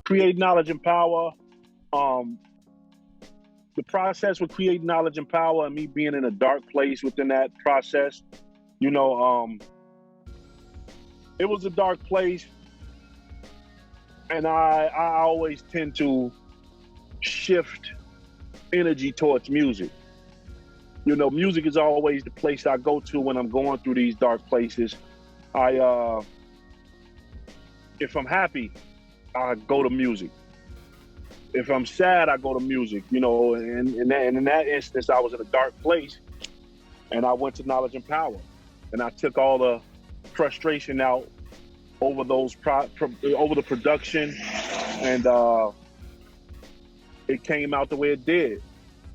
Create knowledge and power. The process with creating knowledge and power and me being in a dark place within that process, you know, it was a dark place. And I always tend to shift energy towards music. You know, music is always the place I go to when I'm going through these dark places. If I'm happy, I go to music. If I'm sad, I go to music, you know, and in that instance, I was in a dark place and I went to knowledge and power. And I took all the frustration out over over the production, and it came out the way it did,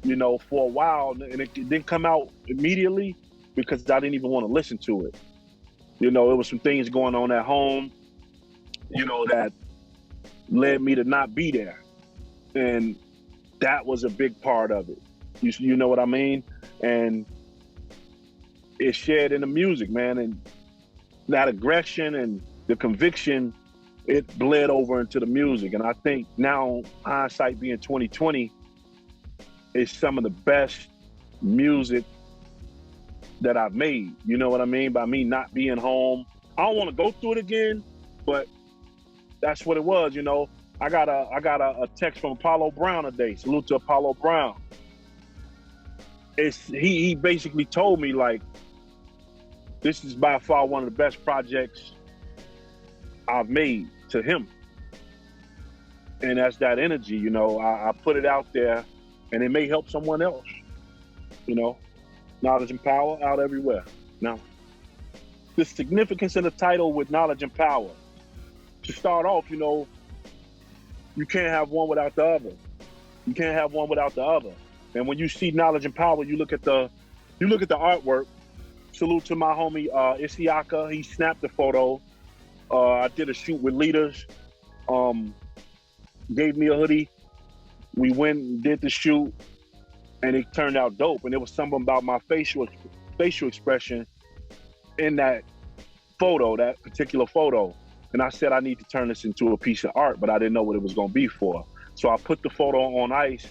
you know, for a while. And it didn't come out immediately because I didn't even want to listen to it. You know, there was some things going on at home, you know, that led me to not be there. And that was a big part of it. You know what I mean? And it shared in the music, man. And that aggression and the conviction, it bled over into the music. And I think now, hindsight being 2020, it's some of the best music that I've made. You know what I mean? By me not being home. I don't want to go through it again, but that's what it was, you know. I got a text from Apollo Brown today. Salute to Apollo Brown. He basically told me, like, this is by far one of the best projects I've made, to him. And that's that energy, you know. I put it out there and it may help someone else, you know. Knowledge and power out everywhere. Now, the significance of the title with knowledge and power. To start off, you know, you can't have one without the other. You can't have one without the other. And when you see knowledge and power, you look at the artwork. Salute to my homie Isiaka. He snapped the photo. I did a shoot with leaders. Gave me a hoodie. We went and did the shoot, and it turned out dope. And there was something about my facial expression in that photo, that particular photo. And I said, I need to turn this into a piece of art, but I didn't know what it was going to be for. So I put the photo on ice.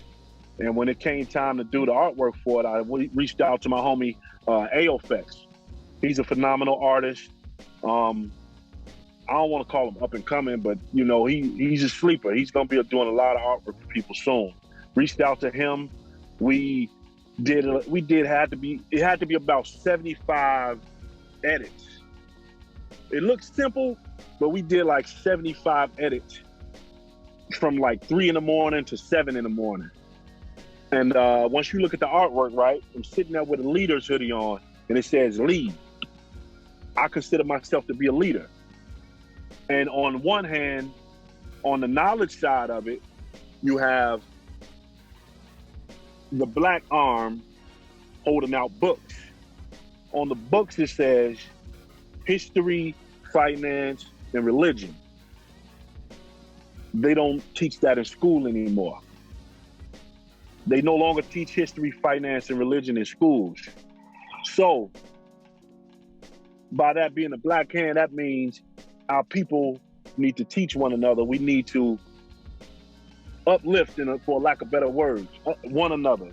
And when it came time to do the artwork for it, I reached out to my homie, Aofex. He's a phenomenal artist. I don't want to call him up and coming, but you know, he's a sleeper. He's going to be doing a lot of artwork for people soon. Reached out to him. It had to be about 75 edits. It looks simple, but we did like 75 edits from like 3 in the morning to 7 in the morning. And once you look at the artwork, right, I'm sitting there with a leader's hoodie on and it says lead. I consider myself to be a leader. And on one hand, on the knowledge side of it, you have the black arm holding out books. On the books, it says history, finance, and religion. They don't teach that in school anymore. They no longer teach history, finance, and religion in schools. So, by that being a black hand, that means our people need to teach one another. We need to uplift, for lack of better words, one another.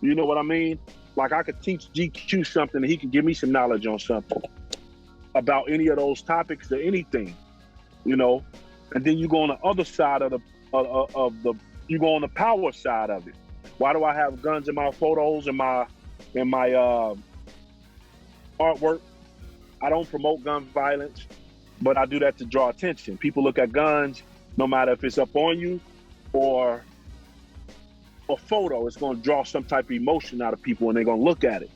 You know what I mean? Like I could teach GQ something and he could give me some knowledge on something about any of those topics or anything, you know? And then you go on the other side you go on the power side of it. Why do I have guns in my photos and my artwork? I don't promote gun violence, but I do that to draw attention. People look at guns, no matter if it's up on you or a photo, it's gonna draw some type of emotion out of people and they're gonna look at it.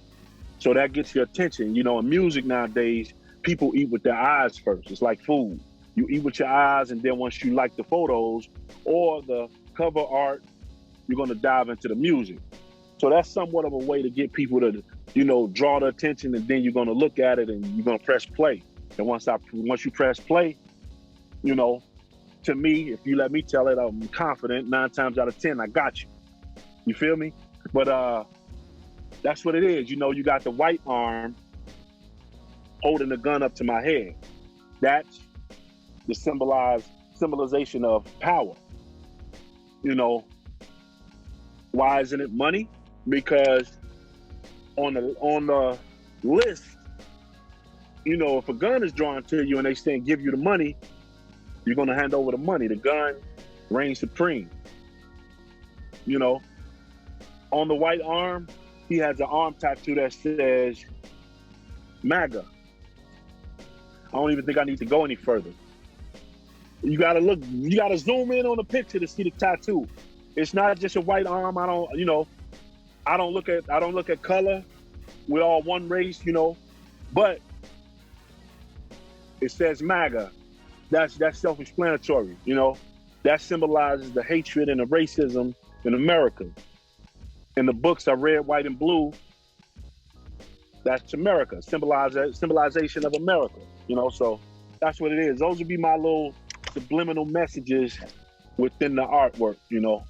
So that gets your attention. You know, in music nowadays, people eat with their eyes first. It's like food. You eat with your eyes, and then once you like the photos or the cover art, you're gonna dive into the music. So that's somewhat of a way to get people to, you know, draw the attention, and then you're gonna look at it and you're gonna press play. And once you press play, you know, to me, if you let me tell it, I'm confident 9 times out of 10, I got you. You feel me? But that's what it is. You know, you got the white arm holding the gun up to my head. That's the symbolization of power. You know, why isn't it money? Because on the list, you know, if a gun is drawn to you and they saying give you the money, you're gonna hand over the money. The gun reigns supreme. You know, on the white arm, he has an arm tattoo that says MAGA. I don't even think I need to go any further. You gotta look, you gotta zoom in on the picture to see the tattoo. It's not just a white arm. I don't, you know, I don't look at color. We're all one race, you know, but it says MAGA. That's self-explanatory, you know. That symbolizes the hatred and the racism in America. In the books are red, white, and blue. That's America, symbolization of America, you know. So that's what it is. Those would be my little subliminal messages within the artwork, you know.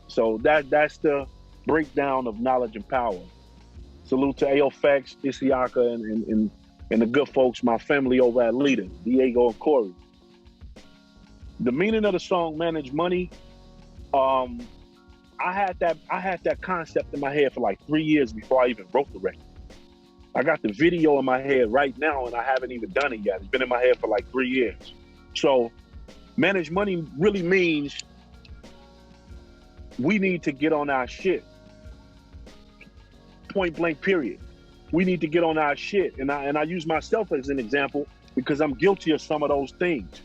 So that's the breakdown of knowledge and power. Salute to AOFX, Isiaka, and the good folks, my family over at Lita, Diego and Corey. The meaning of the song "Manage Money," I had that concept in my head for like 3 years before I even wrote the record. I got the video in my head right now, and I haven't even done it yet. It's been in my head for like 3 years. So, manage money really means we need to get on our shit. Point blank, period. We need to get on our shit. And I use myself as an example because I'm guilty of some of those things.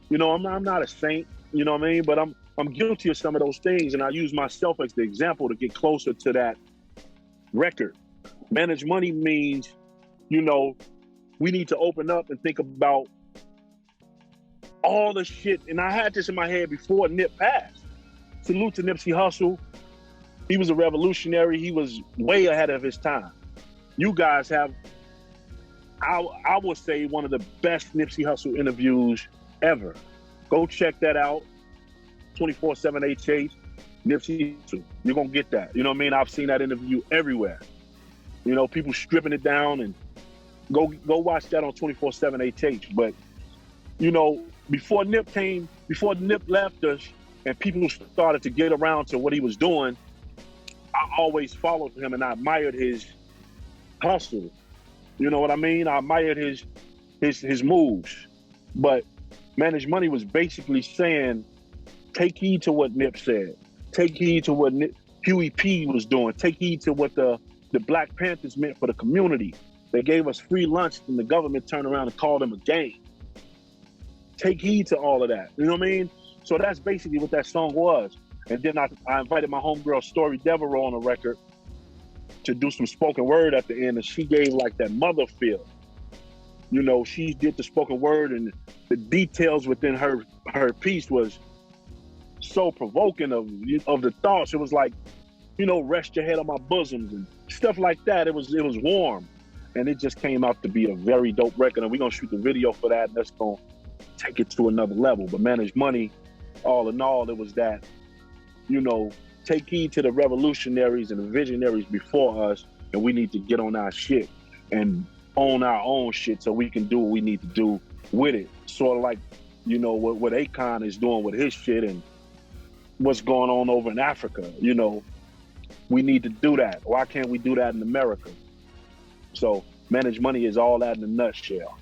You know, I'm not a saint, you know what I mean? But I'm guilty of some of those things, and I use myself as the example to get closer to that record. Manage money means, you know, we need to open up and think about all the shit. And I had this in my head before Nip passed. Salute to Nipsey Hussle. He was a revolutionary. He was way ahead of his time. You guys have, I would say, one of the best Nipsey Hussle interviews ever. Go check that out. 24/7 HH, Nipsey Hussle. You're gonna get that. You know what I mean? I've seen that interview everywhere. You know, people stripping it down, and go watch that on 24/7 HH. But, you know, before Nip left us and people started to get around to what he was doing, I always followed him and I admired his hustle. You know what I mean? I admired his moves. But Manage Money was basically saying, take heed to what Nip said. Take heed to what Huey P was doing. Take heed to what the Black Panthers meant for the community. They gave us free lunch and the government turned around and called them a gang. Take heed to all of that. You know what I mean? So that's basically what that song was. And then I invited my homegirl Story Devereaux on the record to do some spoken word at the end, and she gave like that mother feel. You know, she did the spoken word, and the details within her piece was so provoking of the thoughts. It was like, you know, rest your head on my bosoms and stuff like that. It was warm, and it just came out to be a very dope record. And we're gonna shoot the video for that, and that's gonna take it to another level. But Manage Money, all in all, it was that, you know, take heed to the revolutionaries and the visionaries before us, and we need to get on our shit and own our own shit so we can do what we need to do with it. Sort of like, you know, what Akon is doing with his shit and what's going on over in Africa. You know, we need to do that. Why can't we do that in America? So Manage Money is all that in a nutshell.